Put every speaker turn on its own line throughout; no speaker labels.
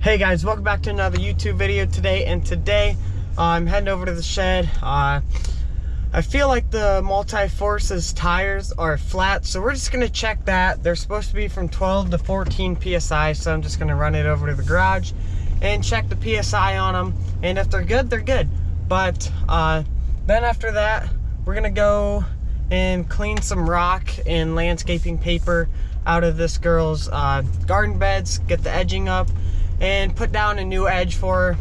Hey guys, welcome back to another YouTube video today. And today I'm heading over to the shed. I feel like the Multi-Forces tires are flat, so we're just gonna check that. They're supposed to be from 12 to 14 PSI, so I'm just gonna run it over to the garage and check the PSI on them. And if they're good, they're good. But then after that, we're gonna go and clean some rock and landscaping paper out of this girl's garden beds, get the edging up, and put down a new edge for her.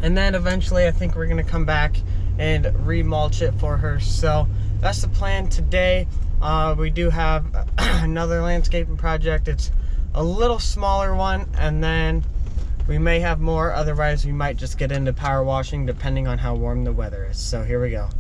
And then eventually I think we're gonna come back and remulch it for her. So that's the plan today. We do have another landscaping project. It's a little smaller one, and then we may have more. Otherwise we might just get into power washing depending on how warm the weather is. So here we go.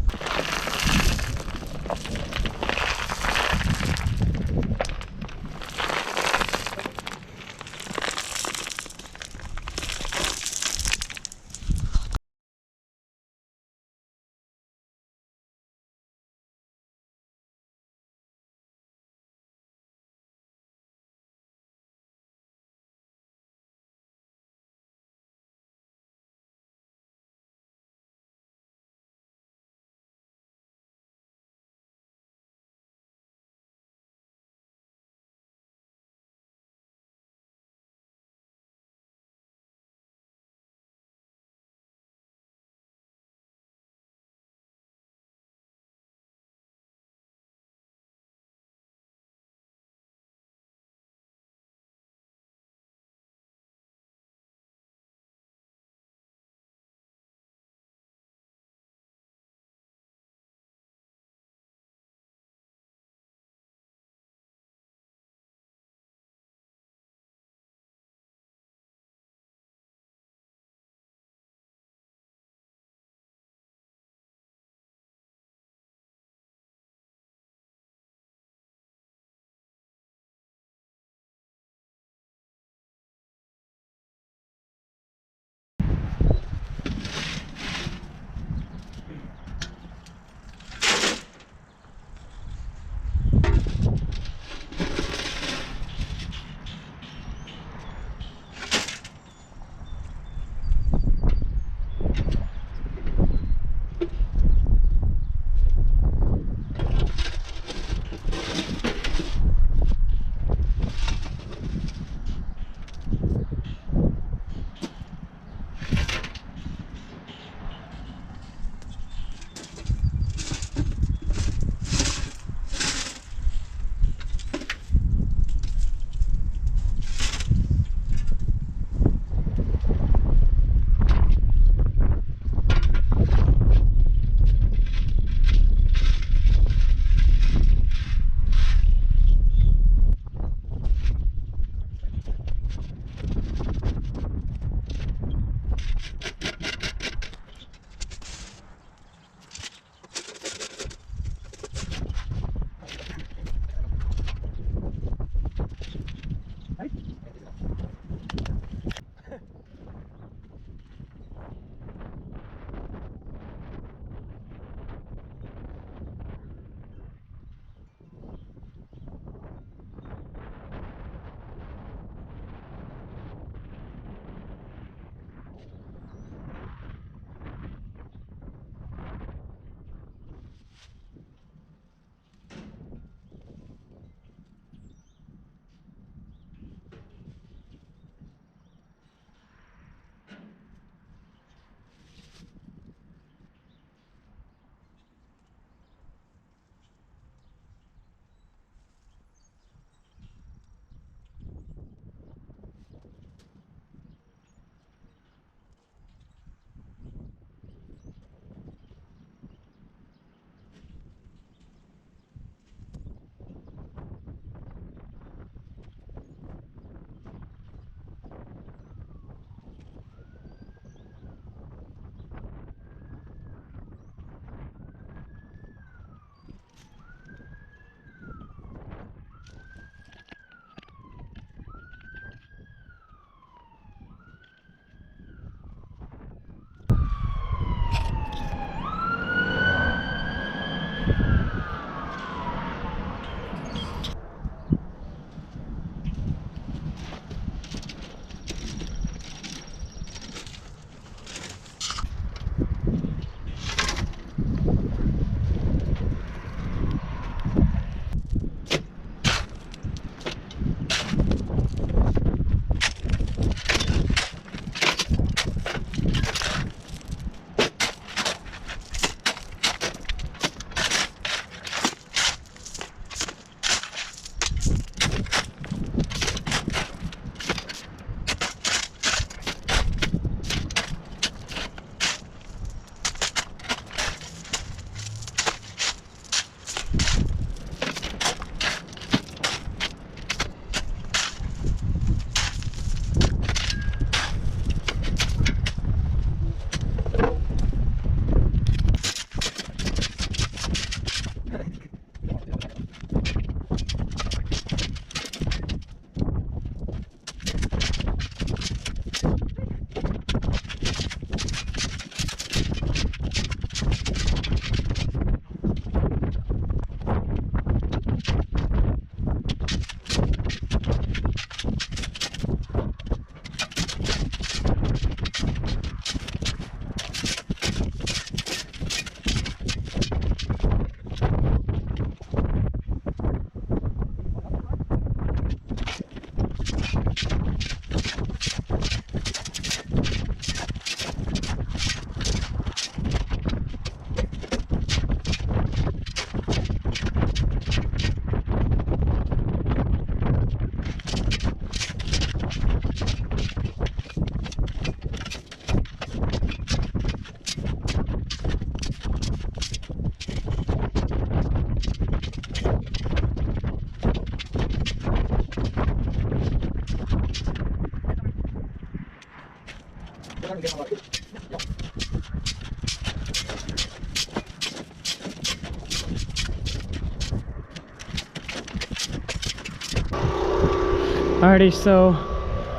Alrighty, so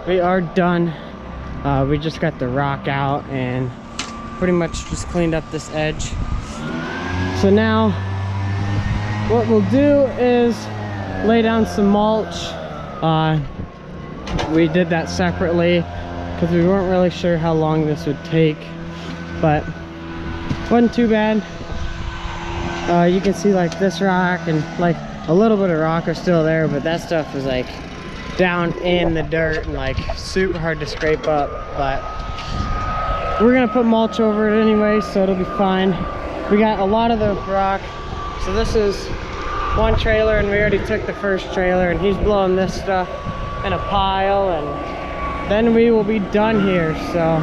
we are done. We just got the rock out and pretty much just cleaned up this edge. So now what we'll do is lay down some mulch. We did that separately because we weren't really sure how long this would take, but wasn't too bad. You can see like this rock and like a little bit of rock are still there, but that stuff is like down in the dirt and like super hard to scrape up. But we're gonna put mulch over it anyway, so it'll be fine. We got a lot of the rock. So this is one trailer, and we already took the first trailer, and he's blowing this stuff in a pile, and then we will be done here. So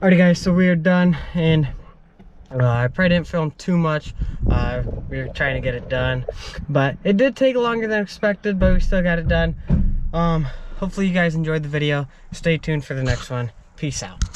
Alrighty guys, so we are done, and I probably didn't film too much. We were trying to get it done, but it did take longer than expected, but we still got it done. Hopefully you guys enjoyed the video. Stay tuned for the next one. Peace out.